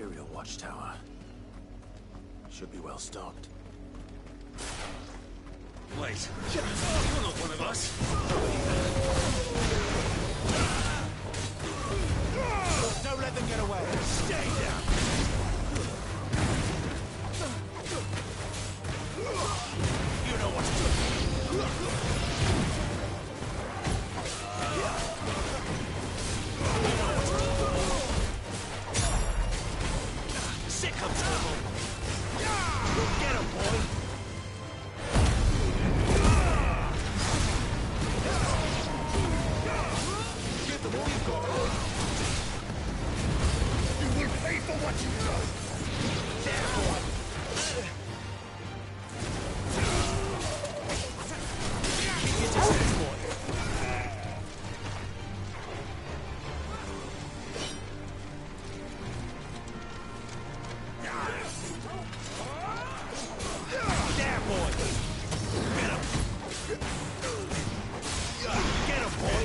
Imperial watchtower. Should be well stocked. Wait, you're not one of us. Don't let them get away. Stay down. You know what to do. Sick of trouble. Get him, boy. Give them all you've got. You will pay for what you've done. There, boy. Keep your distance, boy. There, boy. Get him. Get him, boy.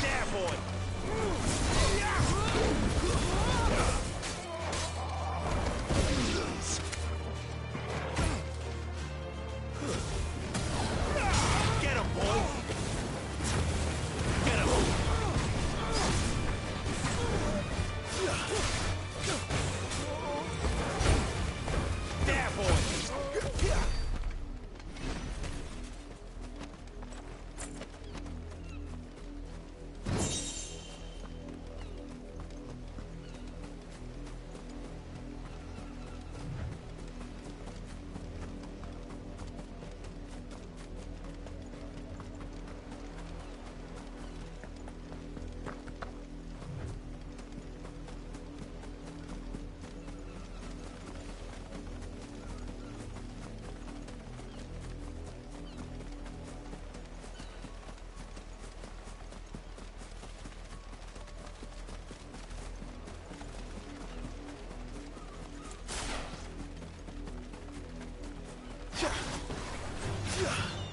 There, boy. Get him, boy. Get him. There, boy.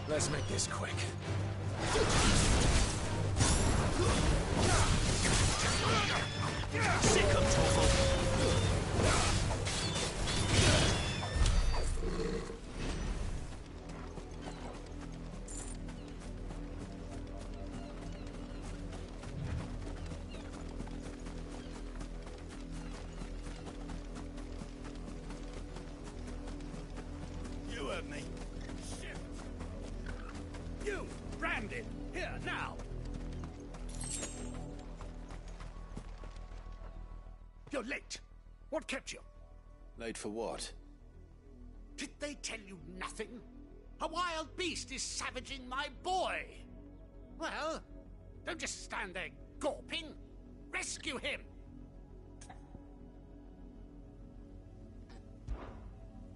Let's make this quick. Sick of trouble. You heard me. Shit. You, branded. Here, now. You're late. What kept you? Late for what? Did they tell you nothing? A wild beast is savaging my boy. Well, don't just stand there gawping. Rescue him.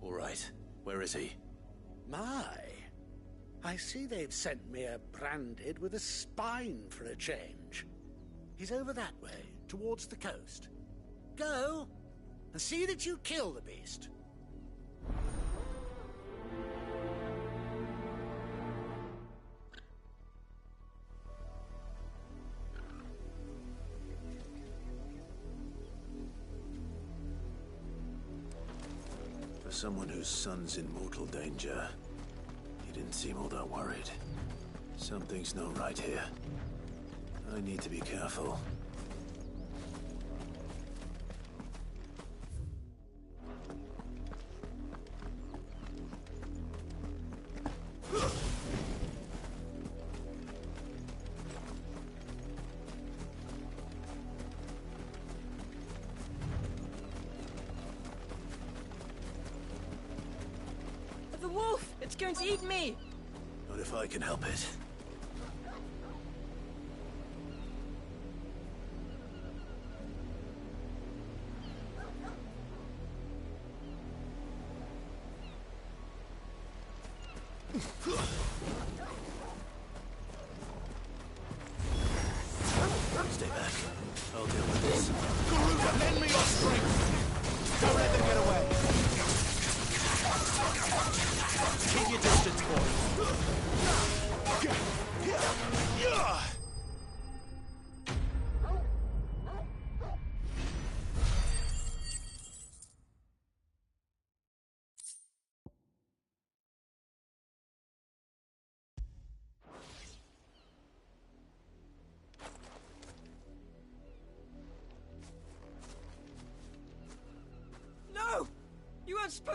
All right. Where is he? My. I see they've sent me a branded with a spine for a change. He's over that way, towards the coast. Go, and see that you kill the beast. For someone whose son's in mortal danger, he didn't seem all that worried. Something's not right here. I need to be careful. The wolf! It's going to eat me! Not if I can help it. Stay back. I'll deal with this. Garuda, lend me your strength! Don't let them get away! Keep your distance, boy.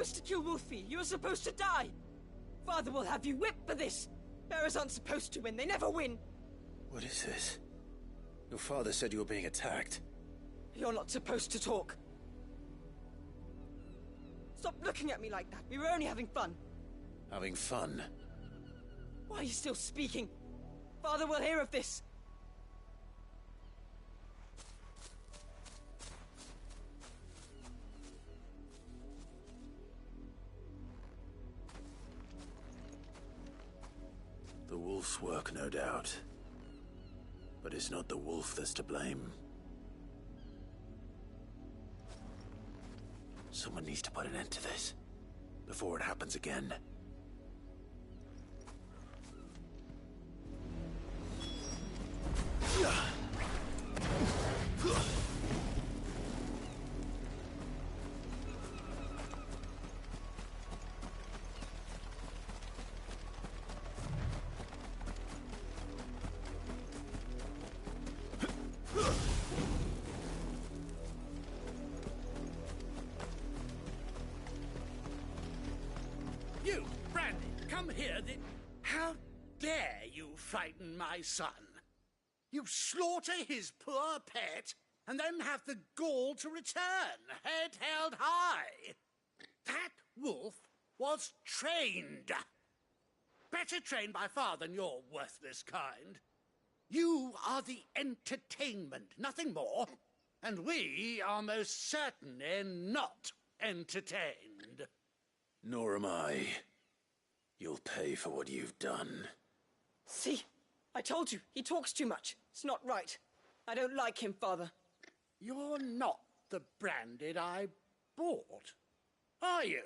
supposed to kill Wolfie. You were supposed to die. Father will have you whipped for this. Bearers aren't supposed to win. They never win. What is this? Your father said you were being attacked. You're not supposed to talk. Stop looking at me like that. We were only having fun. Having fun? Why are you still speaking? Father will hear of this. The wolf's work, no doubt. But it's not the wolf that's to blame. Someone needs to put an end to this, before it happens again. You, Brandy, come here. How dare you frighten my son? You slaughter his poor pet, and then have the gall to return, head held high. That wolf was trained. Better trained by far than your worthless kind. You are the entertainment, nothing more. And we are most certainly not entertained. Nor am I. You'll pay for what you've done. See? I told you. He talks too much. It's not right. I don't like him, Father. You're not the Branded I bought, are you?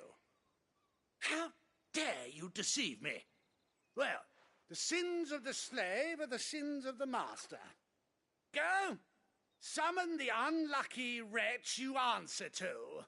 How dare you deceive me? Well, the sins of the slave are the sins of the master. Go, summon the unlucky wretch you answer to.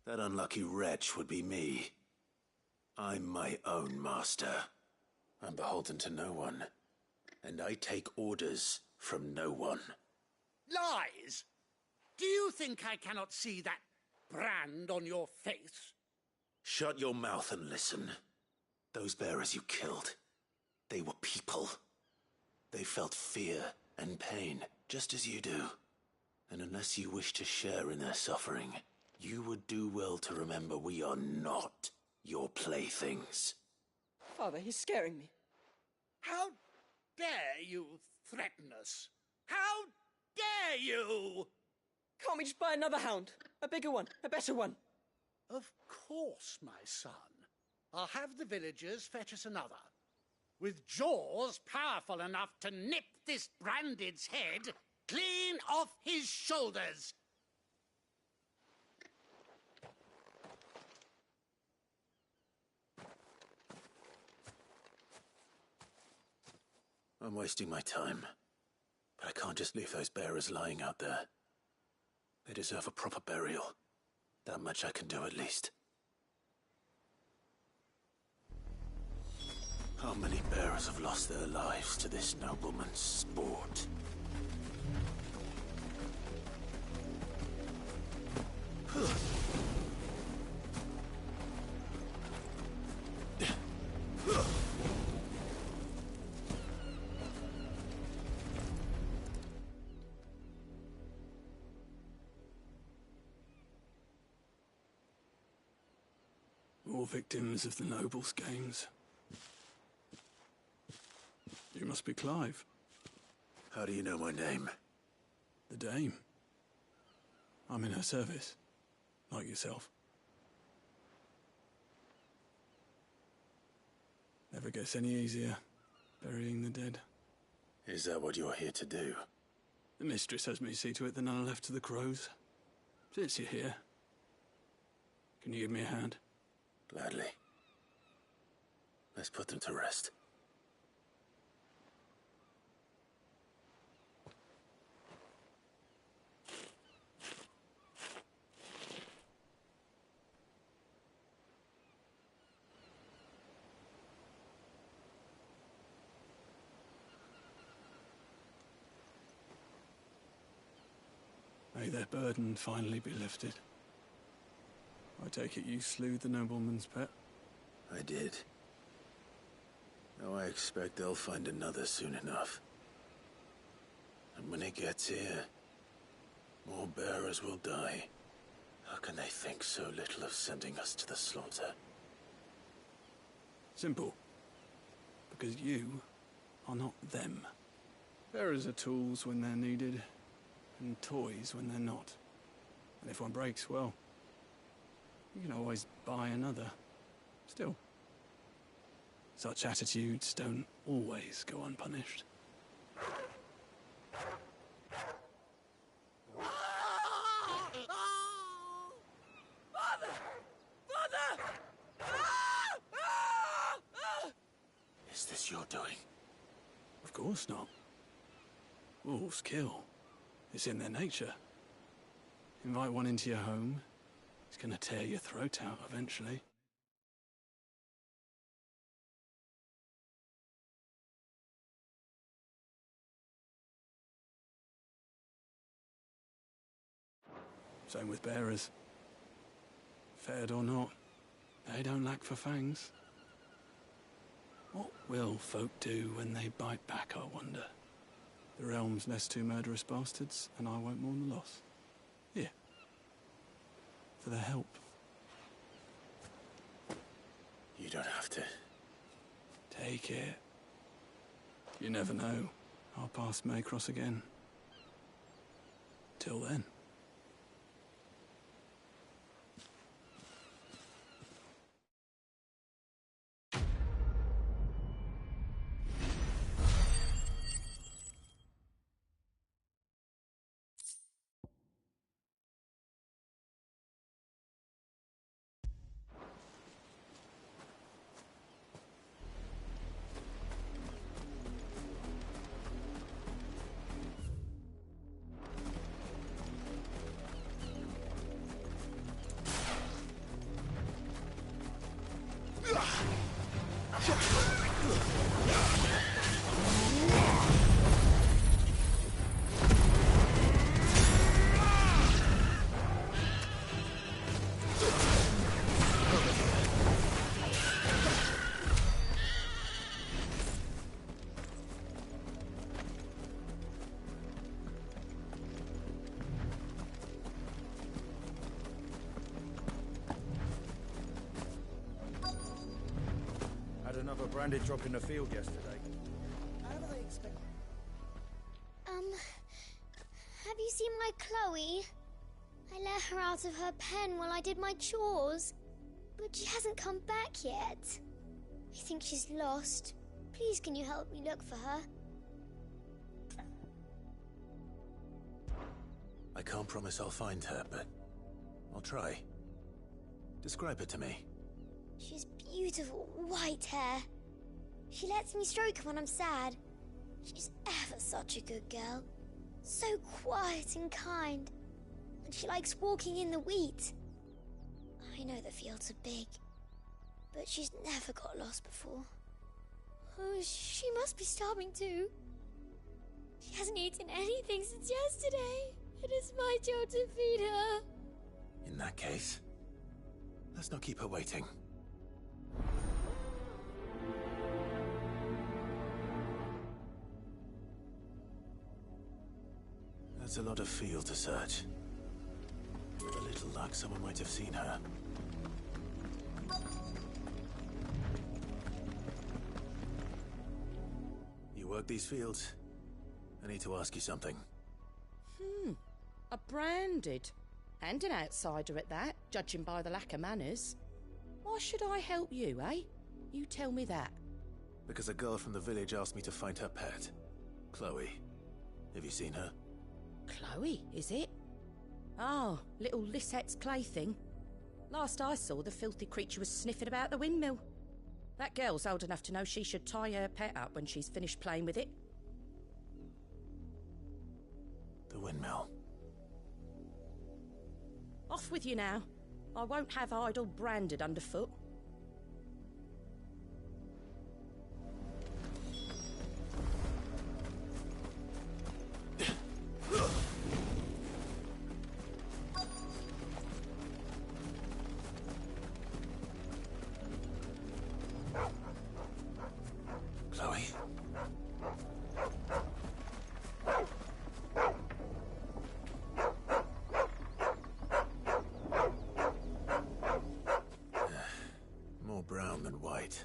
That unlucky wretch would be me. I'm my own master. I'm beholden to no one. And I take orders from no one. Lies! Do you think I cannot see that brand on your face? Shut your mouth and listen. Those bearers you killed, they were people. They felt fear and pain, just as you do. And unless you wish to share in their suffering, you would do well to remember we are not your playthings. Father, he's scaring me. How dare you threaten us? How dare you? Can't we just buy another hound? A bigger one, a better one. Of course, my son. I'll have the villagers fetch us another. With jaws powerful enough to nip this Branded's head clean off his shoulders. I'm wasting my time. But I can't just leave those bearers lying out there. They deserve a proper burial. That much I can do at least. How many bearers have lost their lives to this nobleman's sport? More victims of the nobles' games. You must be Clive. How do you know my name? The Dame. I'm in her service, like yourself. Never gets any easier, burying the dead. Is that what you're here to do? The mistress has me see to it that none are left to the crows. Since you're here, can you give me a hand? Gladly. Let's put them to rest. May their burden finally be lifted. I take it you slew the nobleman's pet? I did. Now I expect they'll find another soon enough. And when it gets here, more bearers will die. How can they think so little of sending us to the slaughter? Simple. Because you are not them. Bearers are tools when they're needed, and toys when they're not. And if one breaks, well, you can always buy another. Still, such attitudes don't always go unpunished. Father! Father! Is this your doing? Of course not. Wolves kill. It's in their nature. Invite one into your home, it's gonna tear your throat out eventually. Same with bearers. Fed or not, they don't lack for fangs. What will folk do when they bite back, I wonder? The realm's less two murderous bastards, and I won't mourn the loss. Here. For their help. You don't have to. Take it. You never know. Our paths may cross again. Till then. Another branded drop in the field yesterday. How do they expect... Have you seen my Chloe? I let her out of her pen while I did my chores. But she hasn't come back yet. I think she's lost. Please, can you help me look for her? I can't promise I'll find her, but I'll try. Describe her to me. She's beautiful white hair. She lets me stroke her when I'm sad. She's ever such a good girl. So quiet and kind. And she likes walking in the wheat. I know the fields are big, but she's never got lost before. Oh, she must be starving too. She hasn't eaten anything since yesterday. It is my job to feed her. In that case, let's not keep her waiting. That's a lot of field to search. With a little luck, someone might have seen her. Work these fields? I need to ask you something. A branded. And an outsider at that, judging by the lack of manners. Why should I help you, eh? You tell me that. Because a girl from the village asked me to find her pet. Chloe. Have you seen her? Chloe, is it? Oh, little Lisette's plaything. Last I saw, the filthy creature was sniffing about the windmill. That girl's old enough to know she should tie her pet up when she's finished playing with it. The windmill. Off with you now. I won't have idle branded underfoot. Chloe? More brown than white.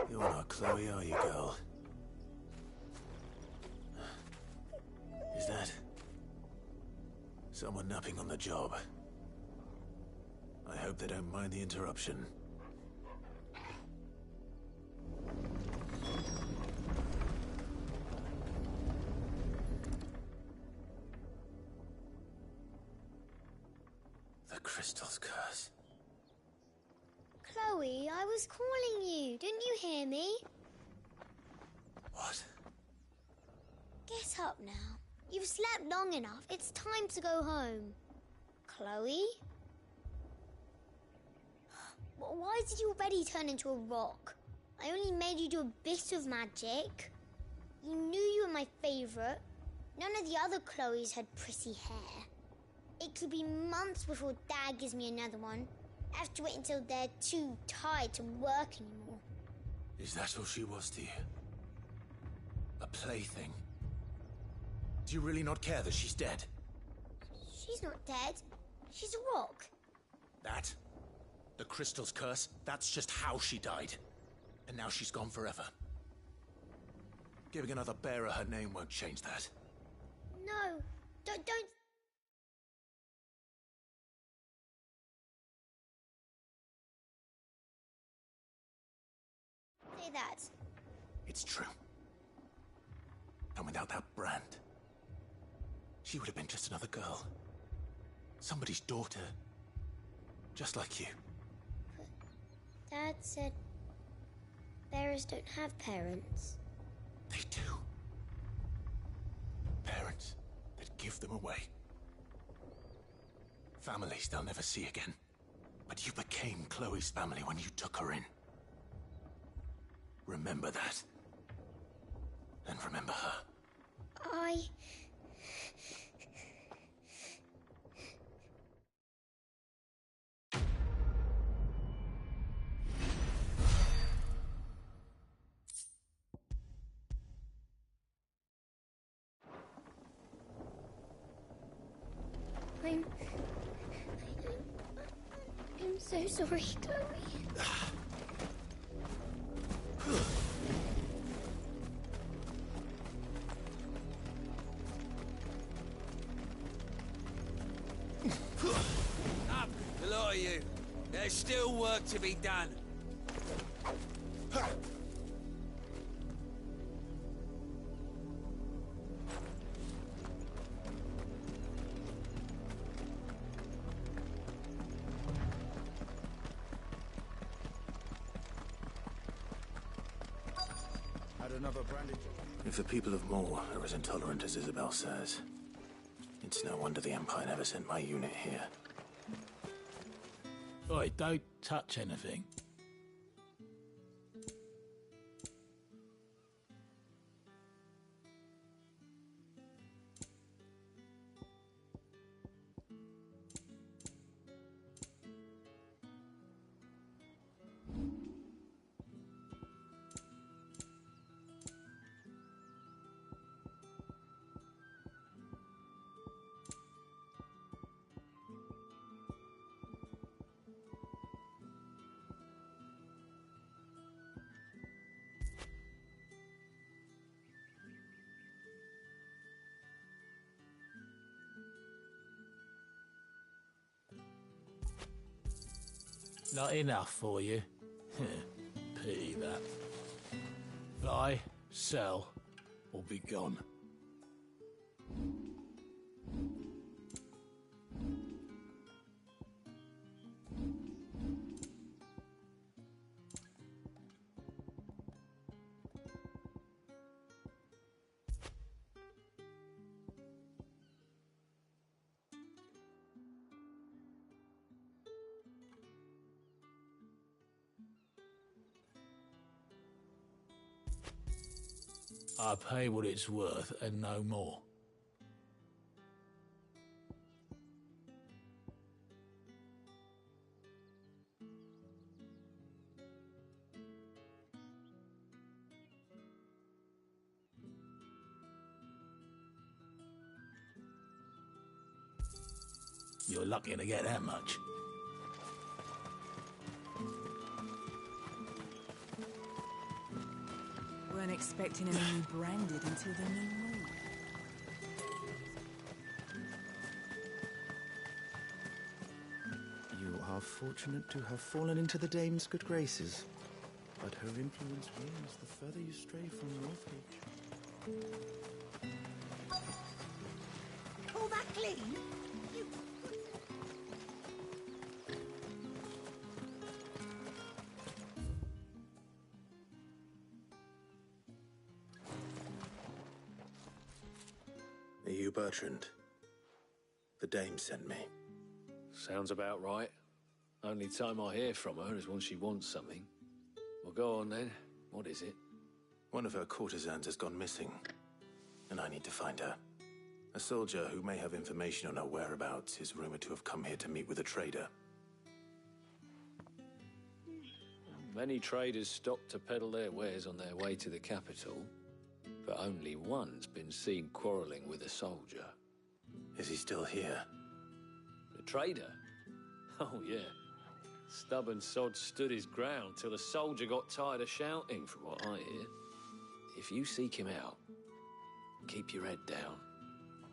You're not Chloe, are you, girl? Is that someone napping on the job? I hope they don't mind the interruption. The crystal's curse. Chloe, I was calling you. Didn't you hear me? What? Get up now. You've slept long enough. It's time to go home. Chloe? Why did you already turn into a rock? I only made you do a bit of magic. You knew you were my favourite. None of the other Chloes had pretty hair. It could be months before Dad gives me another one. I have to wait until they're too tired to work anymore. Is that all she was to you? A plaything? Do you really not care that she's dead? She's not dead. She's a rock. That? The crystal's curse? That's just how she died. And now she's gone forever. Giving another bearer her name won't change that. No. Don't... say that. It's true. And without that brand, she would have been just another girl. Somebody's daughter. Just like you. But Dad said bearers don't have parents. They do. Parents that give them away. Families they'll never see again. But you became Chloe's family when you took her in. Remember that. And remember her. I'm so sorry, Chloe. Up, the lot of you. There's still work to be done. Had another branded. If the people of Moor are as intolerant as Isabel says, it's no wonder the Empire never sent my unit here. Oi, don't touch anything. Not enough for you? Pity that. Buy, sell, or be gone. I pay what it's worth and no more. You're lucky to get that much. Weren't expecting anyone branded until the new moon. You are fortunate to have fallen into the dame's good graces. But her influence wanes the further you stray from Northreach. Pull that clean? You... Are you Bertrand? The dame sent me. Sounds about right. Only time I hear from her is when she wants something. Well, go on then. What is it? One of her courtesans has gone missing, and I need to find her. A soldier who may have information on her whereabouts is rumored to have come here to meet with a trader. Many traders stop to peddle their wares on their way to the capital, but only one's been seen quarrelling with a soldier. Is he still here? The trader? Oh, yeah. Stubborn sod stood his ground till the soldier got tired of shouting, from what I hear. If you seek him out, keep your head down.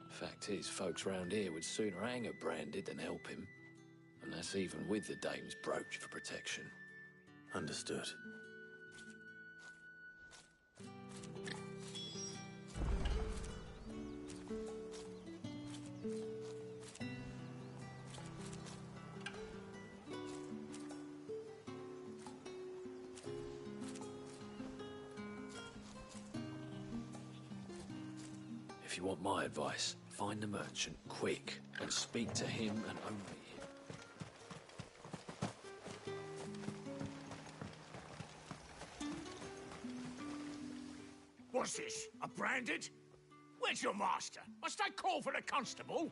Fact is, folks round here would sooner hang a branded than help him. And that's even with the dame's brooch for protection. Understood. If you want my advice, find the merchant quick and speak to him and only him. What's this? A branded? Where's your master? Must I call for a constable?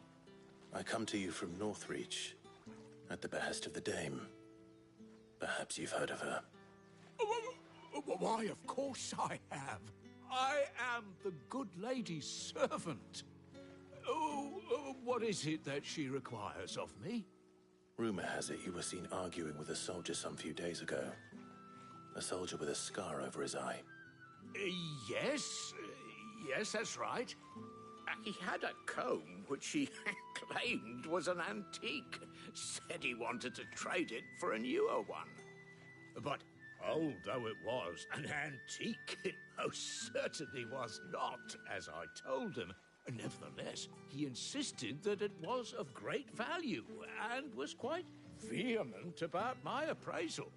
I come to you from Northreach, at the behest of the dame. Perhaps you've heard of her. Why, of course I have. I am the good lady's servant. What is it that she requires of me? Rumor has it you were seen arguing with a soldier some few days ago. A soldier with a scar over his eye. Yes, that's right. He had a comb which he claimed was an antique. Said he wanted to trade it for a newer one. But old though it was, an antique it most certainly was not, as I told him. Nevertheless, he insisted that it was of great value, and was quite vehement about my appraisal.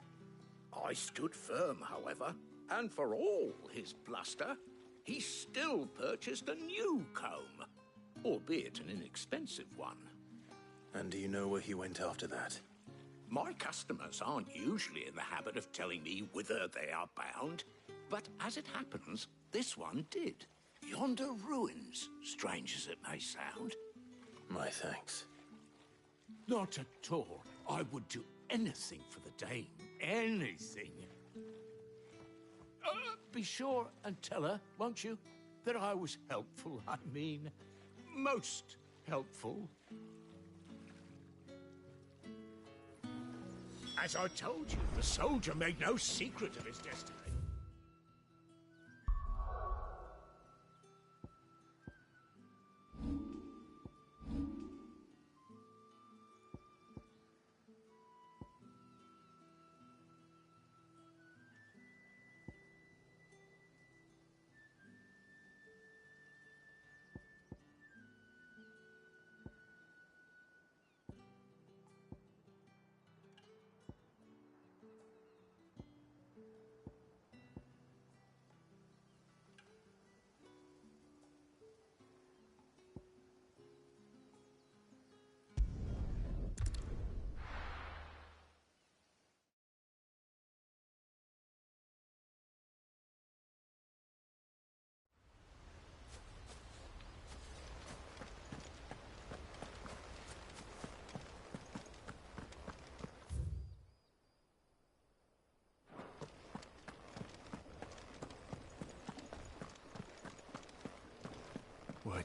I stood firm, however, and for all his bluster, he still purchased a new comb, albeit an inexpensive one. And do you know where he went after that? My customers aren't usually in the habit of telling me whither they are bound, but as it happens, this one did. Yonder ruins, strange as it may sound. My thanks. Not at all. I would do anything for the dame. Anything. Be sure and tell her, won't you, that I was helpful. I mean, most helpful. As I told you, the soldier made no secret of his destiny.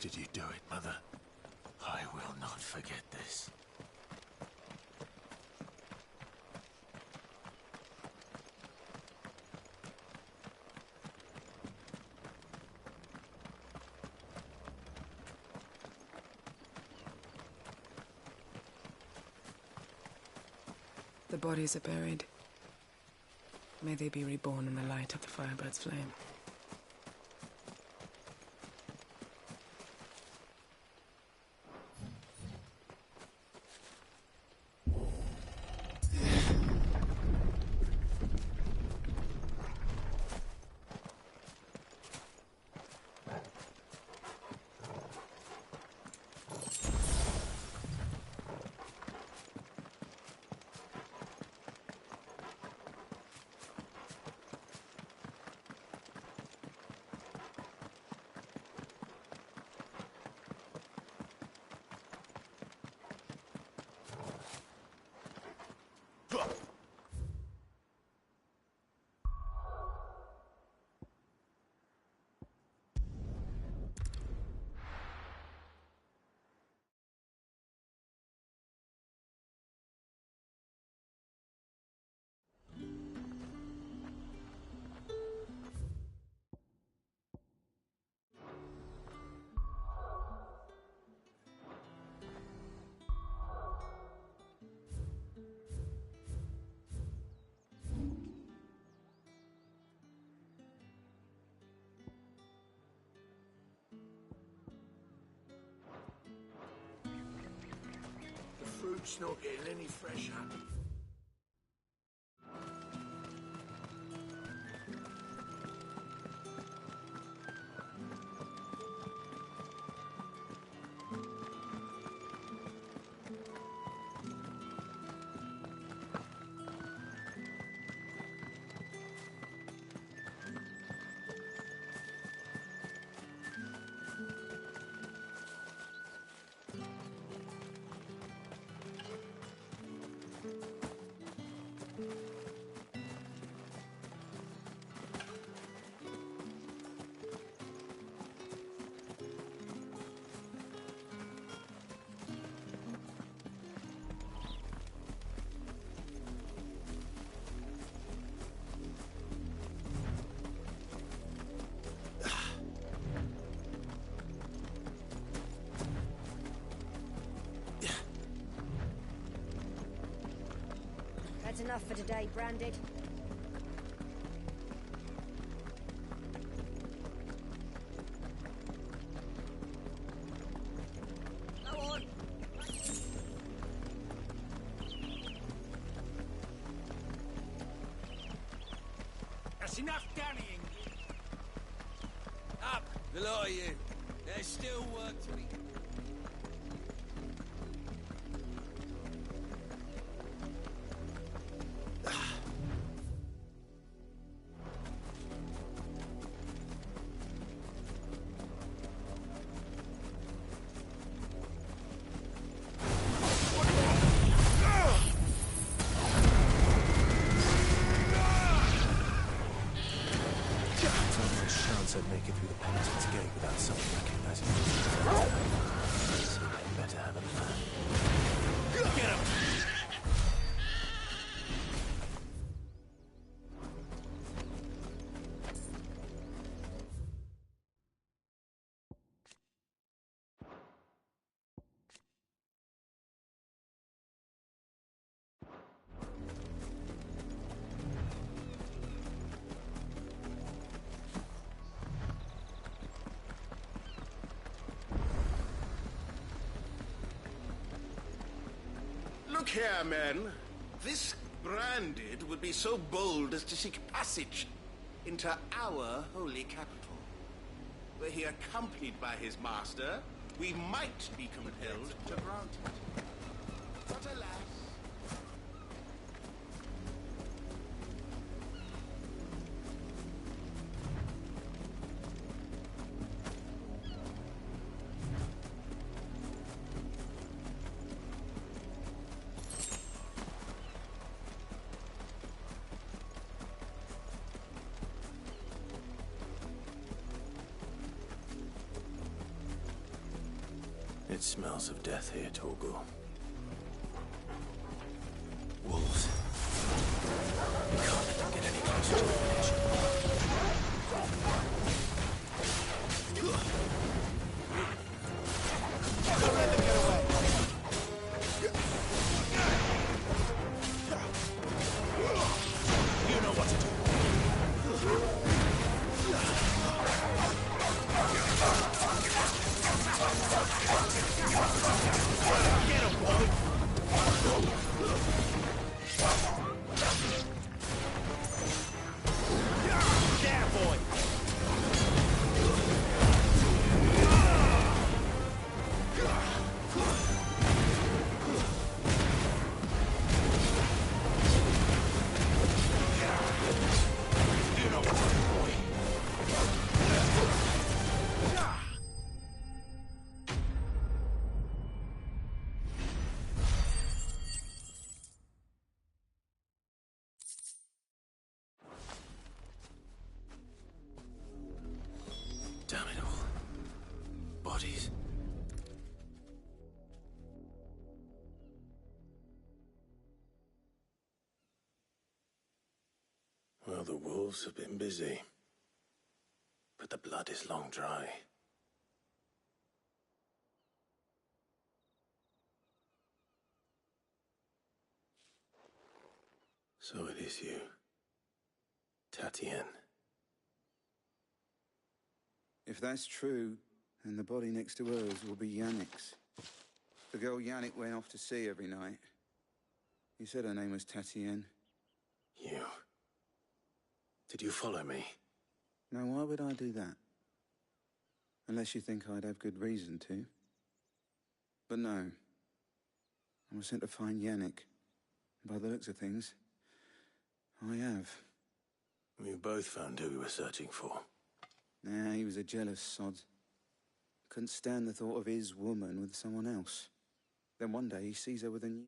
did you do it, Mother? I will not forget this. The bodies are buried. May they be reborn in the light of the Firebird's flame. Fruit's not getting any fresher. That's enough for today, Branded. Go on! That's enough dannying. Up, the lot of you. There's still work to be... I'd make it through the penitence gate without someone recognizing me. So I'd better have a plan. Get him! Look here, men. This Branded would be so bold as to seek passage into our holy capital. Were he accompanied by his master, we might be compelled to grant it. But alas... It smells of death here, Torgal. Wolves. You can't let them get any closer to the village. Don't let them get away. You know what to do. Get him, boy! There, boy! You know what to do, boy. Damn it all. Bodies. Well, the wolves have been busy. But the blood is long dry. So it is you, Tatienne. If that's true, then the body next to hers will be Yannick's. The girl Yannick went off to see every night. He said her name was Tatienne. You. Did you follow me? Now, why would I do that? Unless you think I'd have good reason to. But no. I was sent to find Yannick. By the looks of things, I have. We both found who we were searching for. Nah, he was a jealous sod. Couldn't stand the thought of his woman with someone else. Then one day he sees her with a new...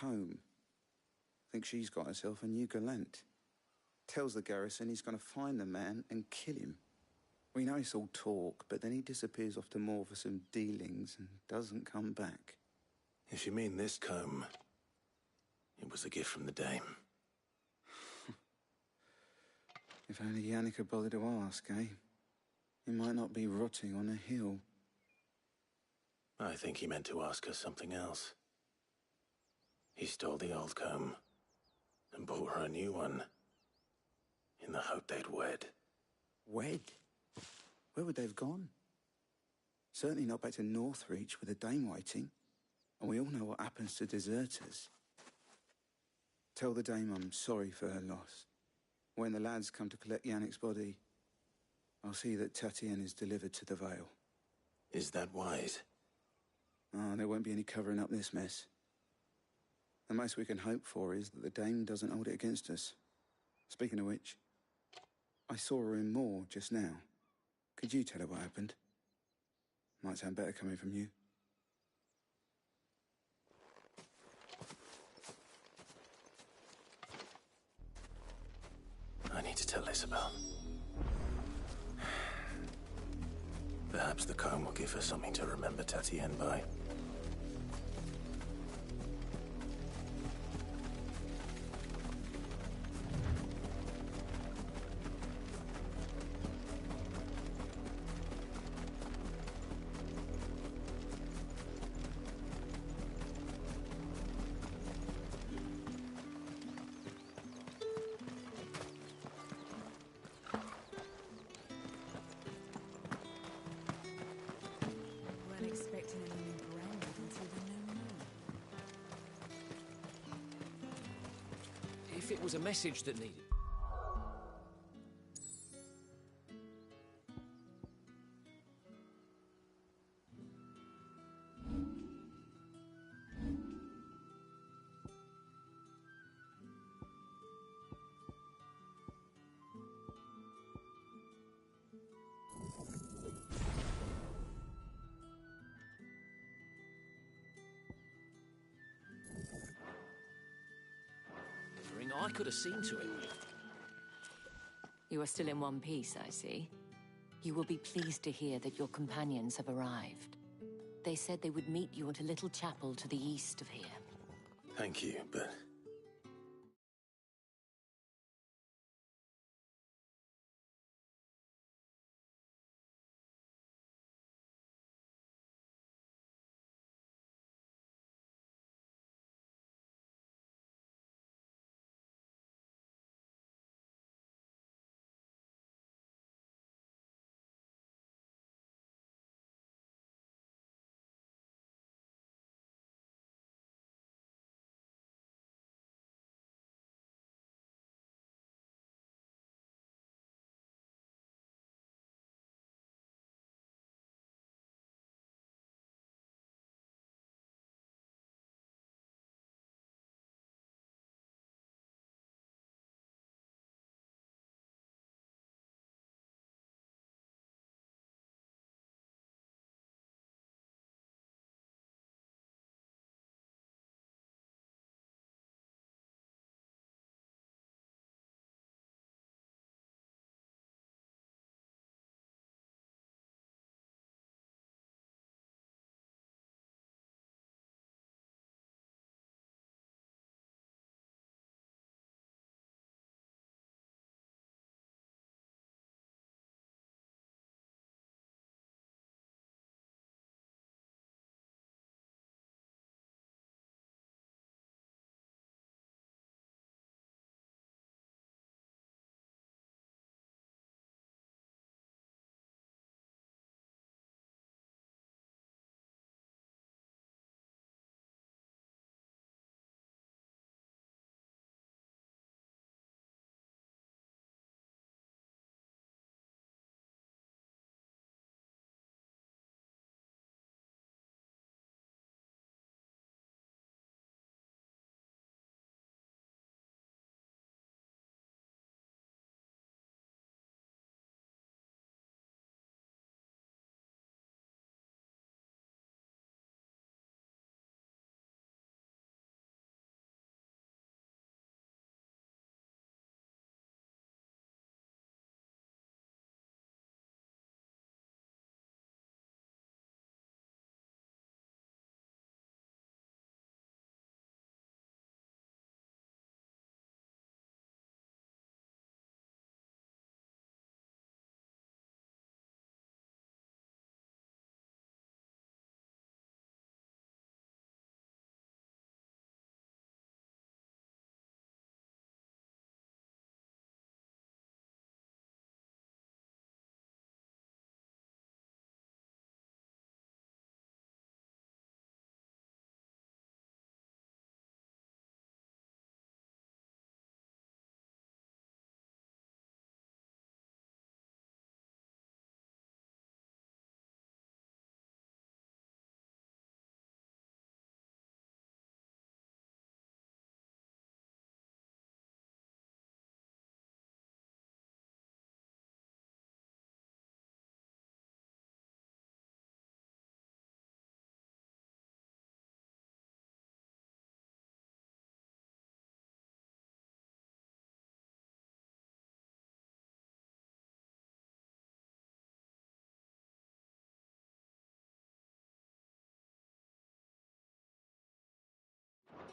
comb. Thinks she's got herself a new gallant. Tells the garrison he's going to find the man and kill him. We know it's all talk, but then he disappears off to Moor for some dealings and doesn't come back. If you mean this comb, it was a gift from the dame. If only Yannick had bothered to ask, eh? He might not be rotting on a hill. I think he meant to ask her something else. He stole the old comb and bought her a new one in the hope they'd wed. Wed? Where would they have gone? Certainly not back to Northreach with a dame waiting. And we all know what happens to deserters. Tell the dame I'm sorry for her loss. When the lads come to collect Yannick's body, I'll see that Tatienne is delivered to the Vale. Is that wise? Ah, there won't be any covering up this mess. The most we can hope for is that the dame doesn't hold it against us. Speaking of which, I saw her in Moor just now. Could you tell her what happened? Might sound better coming from you. I need to tell Isabel. Perhaps the comb will give her something to remember Tatienne by. If it was a message that needed... I could have seen to it. You are still in one piece, I see. You will be pleased to hear that your companions have arrived. They said they would meet you at a little chapel to the east of here. Thank you, but...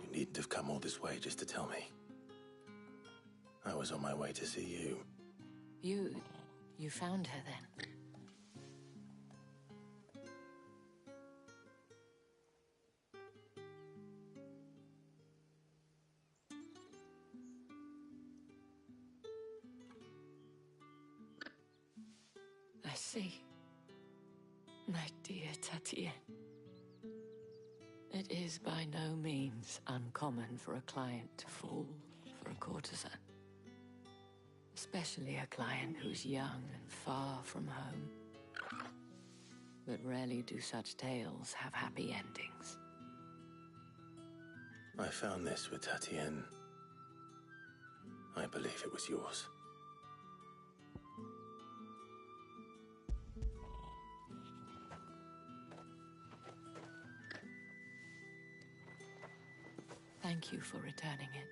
You needn't have come all this way just to tell me. I was on my way to see you. You found her then? I see. My dear Tatienne. It is by no means uncommon for a client to fall for a courtesan. Especially a client who's young and far from home. But rarely do such tales have happy endings. I found this with Tatienne. I believe it was yours. Thank you for returning it.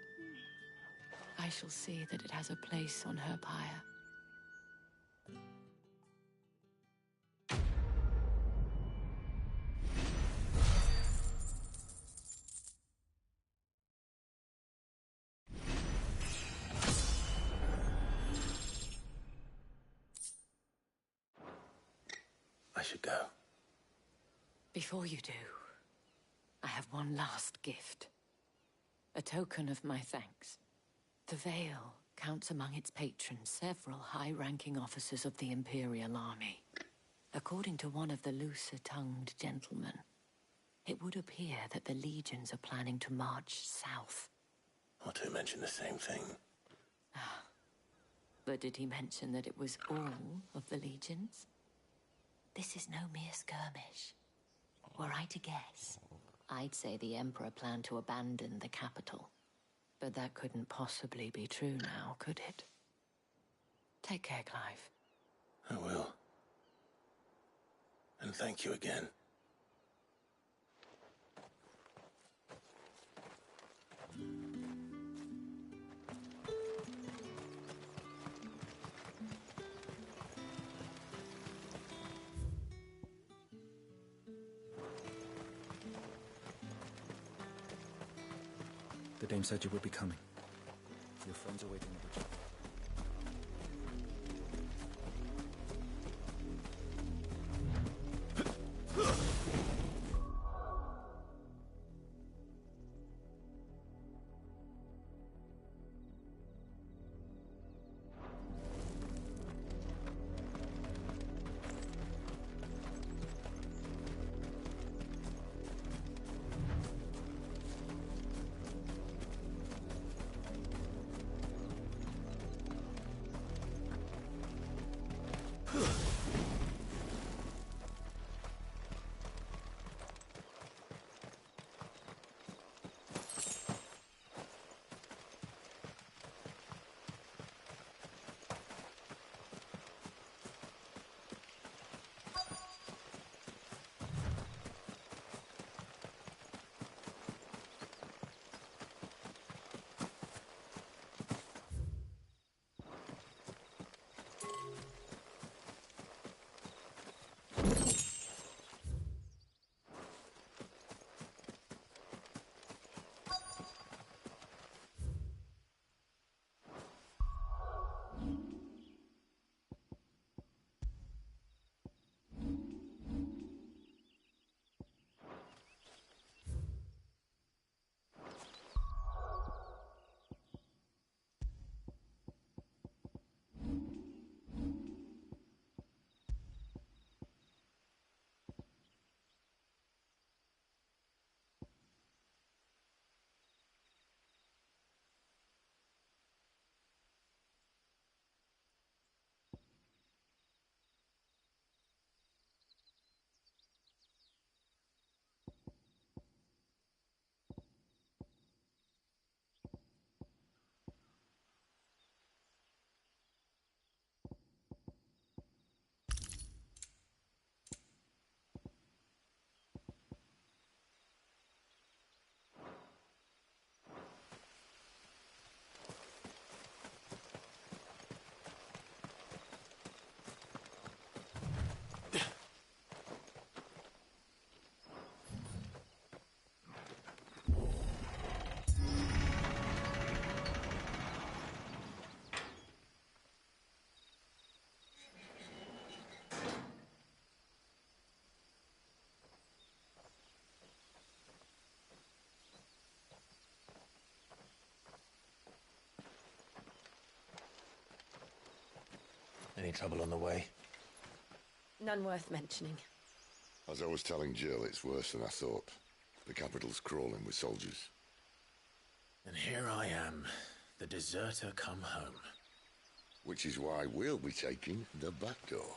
I shall see that it has a place on her pyre. I should go. Before you do, I have one last gift. A token of my thanks. The Vale counts among its patrons several high-ranking officers of the Imperial Army. According to one of the looser-tongued gentlemen, it would appear that the legions are planning to march south. Or to mention the same thing. But did he mention that it was all of the legions? This is no mere skirmish. Were I to guess, I'd say the Emperor planned to abandon the capital. But that couldn't possibly be true now, could it? Take care, Clive. I will. And thank you again. The dame said you would be coming. Your friends are waiting at the door. Any trouble on the way? None worth mentioning. As I was telling Jill, it's worse than I thought. The capital's crawling with soldiers. And here I am, the deserter come home. Which is why we'll be taking the back door.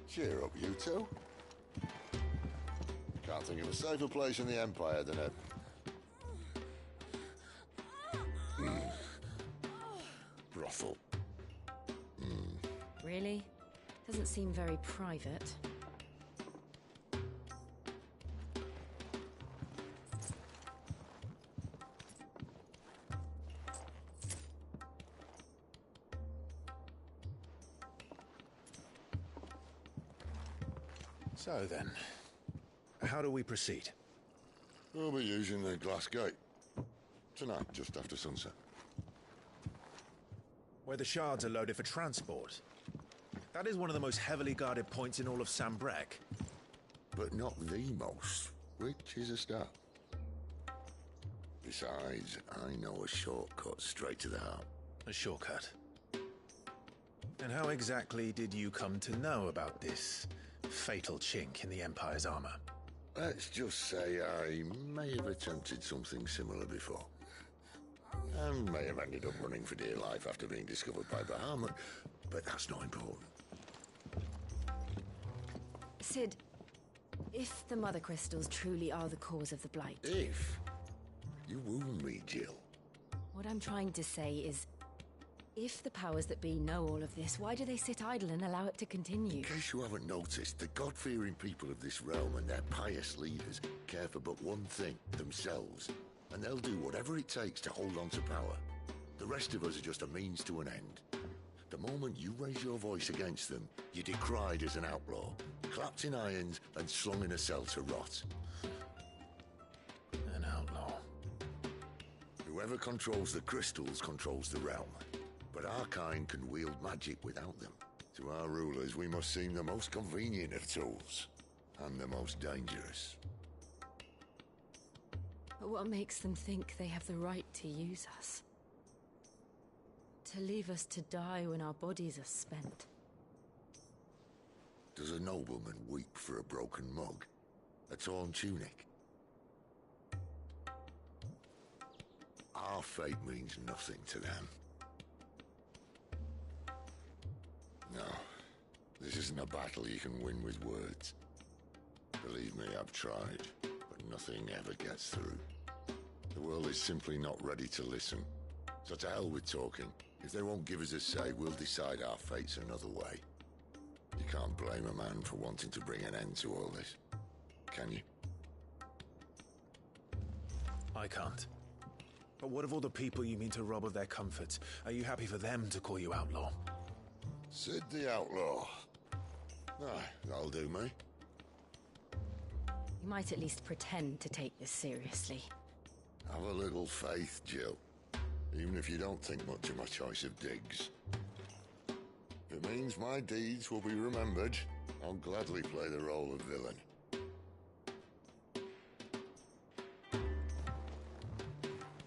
Cheer up, you two. Can't think of a safer place in the Empire than a... brothel. Really? Doesn't seem very private. So then, how do we proceed? We'll be using the glass gate. Tonight, just after sunset. Where the shards are loaded for transport. That is one of the most heavily guarded points in all of Sambrek. But not the most, which is a start. Besides, I know a shortcut straight to the heart. A shortcut? And how exactly did you come to know about this fatal chink in the Empire's armor? Let's just say I may have attempted something similar before. And may have ended up running for dear life after being discovered by Bahamut, but that's not important. Sid, if the Mother Crystals truly are the cause of the Blight... If? You wound me, Jill. What I'm trying to say is, if the powers that be know all of this, why do they sit idle and allow it to continue? In case you haven't noticed, the God-fearing people of this realm and their pious leaders care for but one thing, themselves. And they'll do whatever it takes to hold on to power. The rest of us are just a means to an end. The moment you raise your voice against them, you're decried as an outlaw, clapped in irons and slung in a cell to rot. An outlaw. Whoever controls the crystals controls the realm. But our kind can wield magic without them. To our rulers, we must seem the most convenient of tools, and the most dangerous. But what makes them think they have the right to use us? To leave us to die when our bodies are spent? Does a nobleman weep for a broken mug? A torn tunic? Our fate means nothing to them. No, this isn't a battle you can win with words. Believe me, I've tried, but nothing ever gets through. The world is simply not ready to listen. So to hell with talking. If they won't give us a say, we'll decide our fates another way. You can't blame a man for wanting to bring an end to all this, can you? I can't. But what of all the people you mean to rob of their comforts? Are you happy for them to call you outlaw? Sid the Outlaw. Aye, that'll do me. You might at least pretend to take this seriously. Have a little faith, Jill. Even if you don't think much of my choice of digs. If it means my deeds will be remembered, I'll gladly play the role of villain.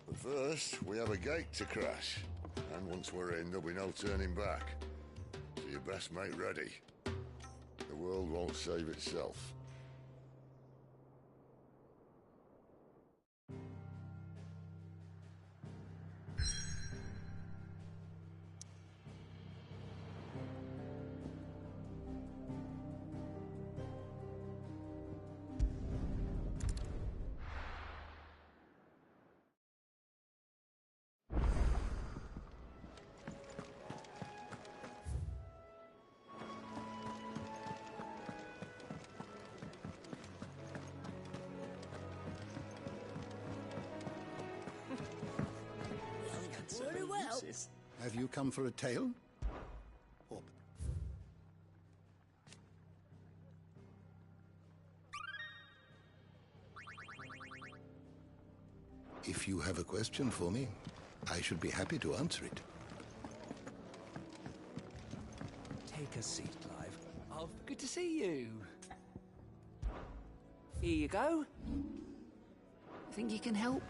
But first, we have a gate to crash. And once we're in, there'll be no turning back. So you best make ready. The world won't save itself. Very well. Have you come for a tale? Or... If you have a question for me, I should be happy to answer it. Take a seat, Clive. Oh, good to see you. Here you go. Think you can help?